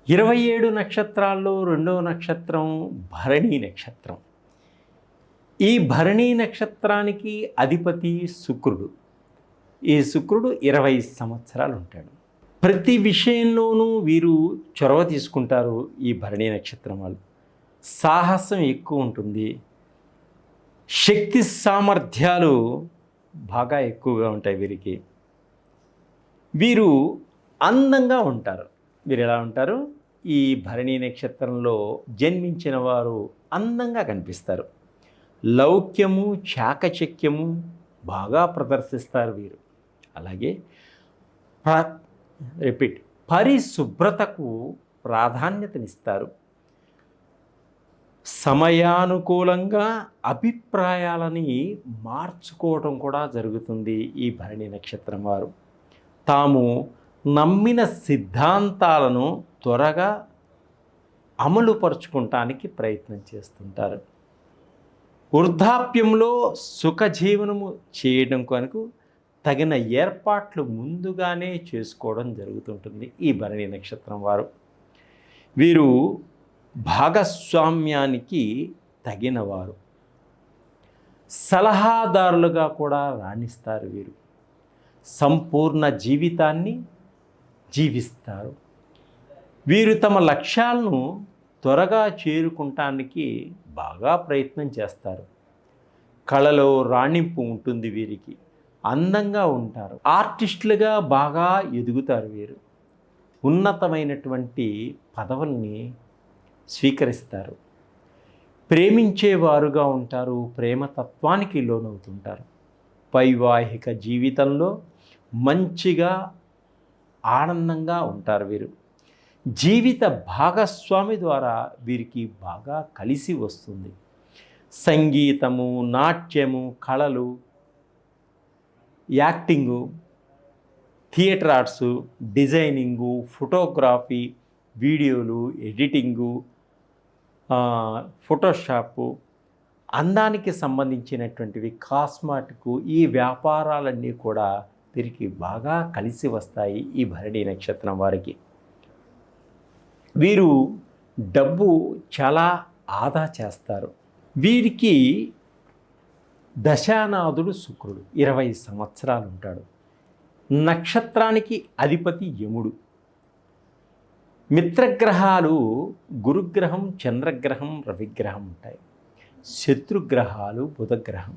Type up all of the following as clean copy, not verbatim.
27 నక్షత్రాల్లో రెండవ నక్షత్రం భరణీ నక్షత్రం. ఈ భరణీ నక్షత్రానికి అధిపతి శుక్రుడు. ఈ శుక్రుడు 20 సంవత్సరాలు ఉంటాడు. ప్రతి విషయంలోనూ వీరు చొరవ తీసుకుంటారు. ఈ భరణీ నక్షత్రం వాళ్ళు సాహసం ఎక్కువ ఉంటుంది. శక్తి సామర్థ్యాలు బాగా ఎక్కువగా ఉంటాయి వీరికి. వీరు అందంగా ఉంటారు. వీరు ఎలా ఉంటారు? ఈ భరణీ నక్షత్రంలో జన్మించిన వారు అందంగా కనిపిస్తారు. లౌక్యము చాకచక్యము బాగా ప్రదర్శిస్తారు వీరు. అలాగే పరిశుభ్రతకు ప్రాధాన్యతనిస్తారు. సమయానుకూలంగా అభిప్రాయాలని మార్చుకోవడం కూడా జరుగుతుంది. ఈ భరణీ నక్షత్రం వారు తాము నమ్మిన సిద్ధాంతాలను త్వరగా అమలుపరుచుకోవటానికి ప్రయత్నం చేస్తుంటారు. వృద్ధాప్యంలో సుఖజీవనము చేయడం కొరకు తగిన ఏర్పాట్లు ముందుగానే చేసుకోవడం జరుగుతుంటుంది. ఈ భరణీ నక్షత్రం వారు వీరు భాగస్వామ్యానికి తగినవారు. సలహాదారులుగా కూడా రాణిస్తారు. వీరు సంపూర్ణ జీవితాన్ని జీవిస్తారు. వీరు తమ లక్ష్యాలను త్వరగా చేరుకుంటానికి బాగా ప్రయత్నం చేస్తారు. కళలో రాణింపు ఉంటుంది వీరికి. అందంగా ఉంటారు. ఆర్టిస్టులుగా బాగా ఎదుగుతారు. వీరు ఉన్నతమైనటువంటి పదవుల్ని స్వీకరిస్తారు. ప్రేమించేవారుగా ఉంటారు. ప్రేమతత్వానికి లోనవుతుంటారు. వైవాహిక జీవితంలో మంచిగా ఆనందంగా ఉంటారు. వీరు జీవిత భాగస్వామి ద్వారా వీరికి బాగా కలిసి వస్తుంది. సంగీతము, నాట్యము, కళలు, acting, theatre arts, designing, photography, వీడియోలు, ఎడిటింగు, ఫోటోషాపు, అందానికి సంబంధించినటువంటివి, కాస్మాటిక్, ఈ వ్యాపారాలన్నీ కూడా వీరికి బాగా కలిసి వస్తాయి. ఈ భరణీ నక్షత్రం వారికి వీరు డబ్బు చాలా ఆదా చేస్తారు. వీరికి దశానాథుడు శుక్రుడు 20 సంవత్సరాలు ఉంటాడు. నక్షత్రానికి అధిపతి యముడు. మిత్రగ్రహాలు గురుగ్రహం, చంద్రగ్రహం, రవిగ్రహం ఉంటాయి. శత్రుగ్రహాలు బుధగ్రహం.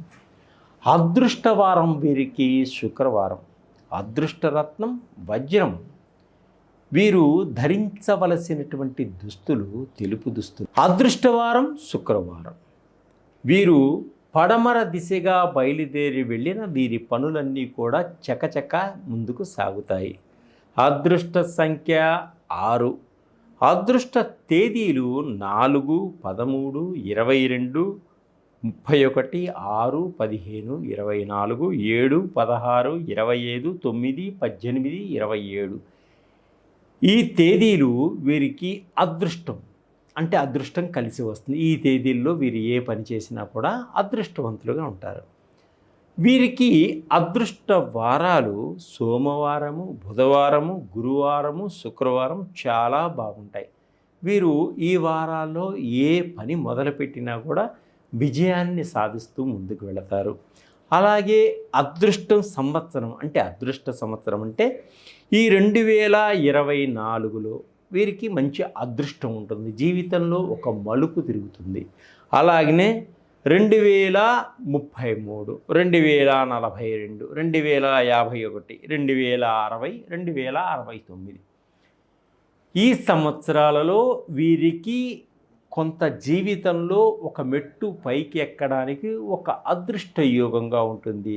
అదృష్టవారం వీరికి శుక్రవారం. అదృష్టరత్నం వజ్రం. వీరు ధరించవలసినటువంటి దుస్తులు తెలుపు దుస్తులు. అదృష్టవారం శుక్రవారం. వీరు పడమర దిశగా బయలుదేరి వెళ్ళిన వీరి పనులన్నీ కూడా చకచక ముందుకు సాగుతాయి. అదృష్ట సంఖ్య 6. అదృష్ట తేదీలు 4, 13, 22, 31, 6, 15, 24, 7, 16, 25, 9, 18, 27. ఈ తేదీలు వీరికి అదృష్టం, అంటే అదృష్టం కలిసి వస్తుంది. ఈ తేదీల్లో వీరు ఏ పని చేసినా కూడా అదృష్టవంతులుగా ఉంటారు. వీరికి అదృష్ట వారాలు సోమవారము, బుధవారము, గురువారము, శుక్రవారం చాలా బాగుంటాయి. వీరు ఈ వారాల్లో ఏ పని మొదలుపెట్టినా కూడా విజయాన్ని సాధిస్తూ ముందుకు వెళతారు. అలాగే అదృష్టం సంవత్సరం, అంటే అదృష్ట సంవత్సరం అంటే ఈ 2024లో వీరికి మంచి అదృష్టం ఉంటుంది. జీవితంలో ఒక మలుపు తిరుగుతుంది. అలాగనే 2033, 2042, 2051, 2060, 2069 ఈ సంవత్సరాలలో వీరికి కొంత జీవితంలో ఒక మెట్టు పైకి ఎక్కడానికి ఒక అదృష్ట యోగంగా ఉంటుంది.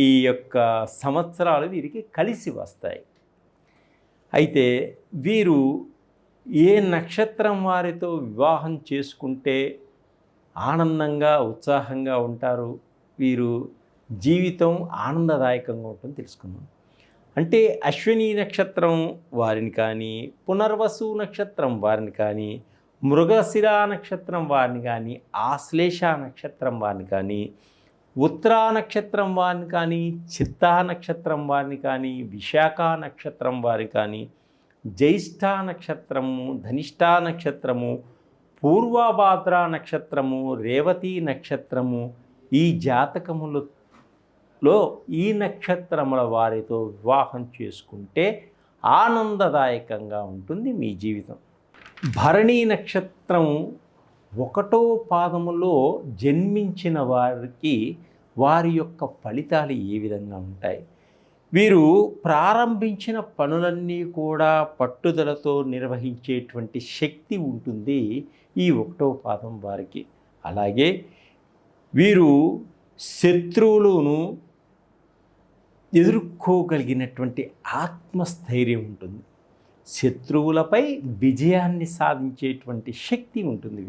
ఈ యొక్క సంవత్సరాలు వీరికి కలిసి వస్తాయి. అయితే వీరు ఏ నక్షత్రం వారితో వివాహం చేసుకుంటే ఆనందంగా ఉత్సాహంగా ఉంటారు, వీరు జీవితం ఆనందదాయకంగా ఉంటుంది తెలుసుకుందాం. అంటే అశ్విని నక్షత్రం వారిని కానీ, పునర్వసు నక్షత్రం వారిని కానీ, మృగశిర నక్షత్రం వారిని కానీ, ఆశ్లేష నక్షత్రం వారిని కానీ, ఉత్తరా నక్షత్రం వారిని కానీ, చిత్తా నక్షత్రం వారిని కానీ, విశాఖ నక్షత్రం వారిని కానీ, జ్యేష్ఠ నక్షత్రము, ధనిష్టా నక్షత్రము, పూర్వభాద్ర నక్షత్రము, రేవతి నక్షత్రము, ఈ జాతకములలో ఈ నక్షత్రముల వారితో వివాహం చేసుకుంటే ఆనందదాయకంగా ఉంటుంది మీ జీవితం. భరణి నక్షత్రం 1వ పాదములో జన్మించిన వారికి వారి యొక్క ఫలితాలు ఏ విధంగా ఉంటాయి? వీరు ప్రారంభించిన పనులన్నీ కూడా పట్టుదలతో నిర్వహించేటువంటి శక్తి ఉంటుంది ఈ 1వ పాదం వారికి. అలాగే వీరు శత్రువులను ఎదుర్కోగలిగినటువంటి ఆత్మస్థైర్యం ఉంటుంది. శత్రువులపై విజయాన్ని సాధించేటువంటి శక్తి ఉంటుంది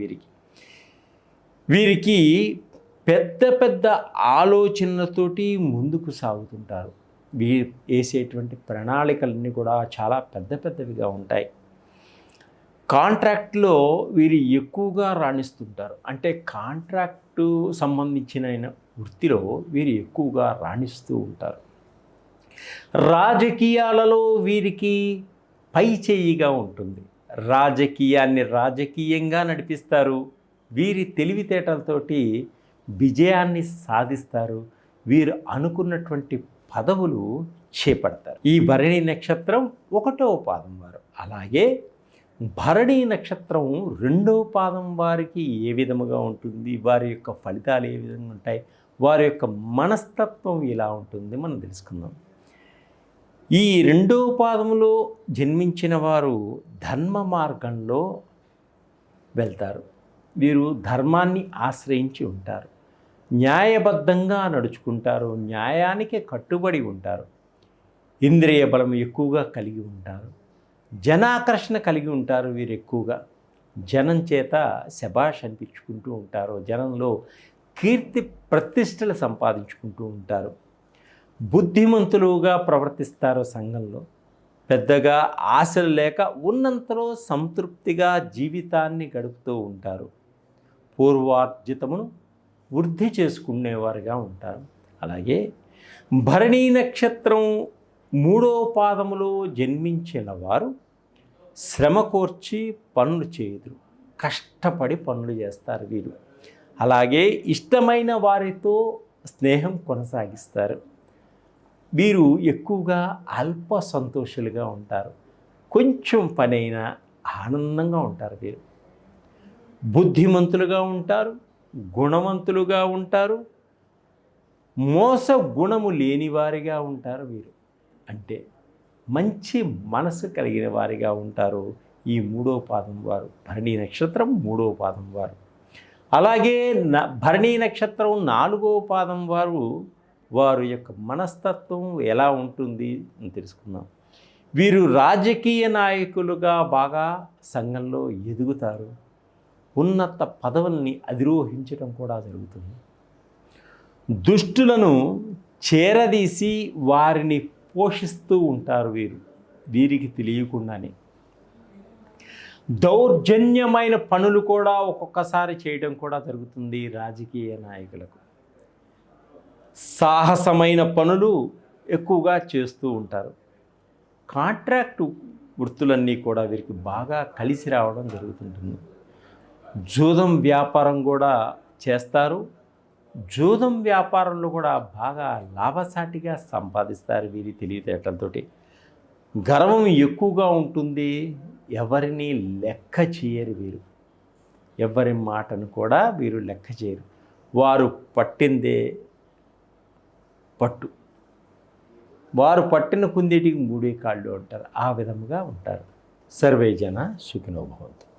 వీరికి పెద్ద పెద్ద ఆలోచనలతోటి ముందుకు సాగుతుంటారు. వీరు వేసేటువంటి ప్రణాళికలన్నీ కూడా చాలా పెద్ద పెద్దవిగా ఉంటాయి. కాంట్రాక్ట్లో వీరు ఎక్కువగా రాణిస్తుంటారు. అంటే కాంట్రాక్టు సంబంధించిన వృత్తిలో వీరు ఎక్కువగా రాణిస్తూ ఉంటారు. రాజకీయాలలో వీరికి పై చేయిగా ఉంటుంది. రాజకీయాన్ని రాజకీయంగా నడిపిస్తారు. వీరి తెలివితేటలతోటి విజయాన్ని సాధిస్తారు. వీరు అనుకున్నటువంటి పదవులు చేపడతారు. ఈ భరణి నక్షత్రం 1వ పాదం వారు. అలాగే భరణి నక్షత్రం 2వ పాదం వారికి ఏ విధముగా ఉంటుంది, వారి యొక్క ఫలితాలు ఏ విధంగా ఉంటాయి, వారి యొక్క మనస్తత్వం ఎలా ఉంటుంది మనం తెలుసుకుందాం. ఈ 2వ పాదములో జన్మించిన వారు ధర్మ మార్గంలో వెళ్తారు. వీరు ధర్మాన్ని ఆశ్రయించి ఉంటారు. న్యాయబద్ధంగా నడుచుకుంటారు. న్యాయానికి కట్టుబడి ఉంటారు. ఇంద్రియ బలం ఎక్కువగా కలిగి ఉంటారు. జనాకర్షణ కలిగి ఉంటారు. వీరు ఎక్కువగా జనం చేత శభాష్ అనిపించుకుంటూ ఉంటారు. జనంలో కీర్తి ప్రతిష్టలు సంపాదించుకుంటూ ఉంటారు. బుద్ధిమంతులుగా ప్రవర్తిస్తారు. సంఘంలో పెద్దగా ఆశలు లేక ఉన్నంతలో సంతృప్తిగా జీవితాన్ని గడుపుతూ ఉంటారు. పూర్వార్జితమును వృద్ధి చేసుకునేవారుగా ఉంటారు. అలాగే భరణి నక్షత్రం 3వ పాదములో జన్మించిన వారు శ్రమ కోర్చి పనులు చేయుదురు. కష్టపడి పనులు చేస్తారు వీరు. అలాగే ఇష్టమైన వారితో స్నేహం కొనసాగిస్తారు. వీరు ఎక్కువగా అల్ప సంతోషులుగా ఉంటారు. కొంచెం పనైనా ఆనందంగా ఉంటారు. వీరు బుద్ధిమంతులుగా ఉంటారు. గుణవంతులుగా ఉంటారు. మోస గుణము లేని వారిగా ఉంటారు. వీరు అంటే మంచి మనసు కలిగిన వారిగా ఉంటారు. ఈ 3వ పాదం వారు భరణి నక్షత్రం 3వ పాదం వారు. అలాగే భరణి నక్షత్రం 4వ పాదం వారు యొక్క మనస్తత్వం ఎలా ఉంటుంది అని తెలుసుకుందాం. వీరు రాజకీయ నాయకులుగా బాగా సంఘంలో ఎదుగుతారు. ఉన్నత పదవుల్ని అధిరోహించడం కూడా జరుగుతుంది. దుష్టులను చేరదీసి వారిని పోషిస్తూ ఉంటారు. వీరికి తెలియకుండానే దౌర్జన్యమైన పనులు కూడా ఒక్కొక్కసారి చేయడం కూడా జరుగుతుంది. రాజకీయ నాయకులకు సాహసమైన పనులు ఎక్కువగా చేస్తూ ఉంటారు. కాంట్రాక్టు వృత్తులన్నీ కూడా వీరికి బాగా కలిసి రావడం జరుగుతుంటుంది. జూదం వ్యాపారం కూడా చేస్తారు. జూదం వ్యాపారంలో కూడా బాగా లాభసాటిగా సంపాదిస్తారు వీరి తెలివితేటలతోటి. గర్వం ఎక్కువగా ఉంటుంది. ఎవరిని లెక్క చేయరు వీరు. ఎవరి మాటను కూడా వీరు లెక్క చేయరు. వారు పట్టిందే పట్టు. వారు పట్టిన కుందేటికి 3 కాళ్ళు అంటారు. ఆ విధముగా ఉంటారు. సర్వే జన సుఖినో భవంతు.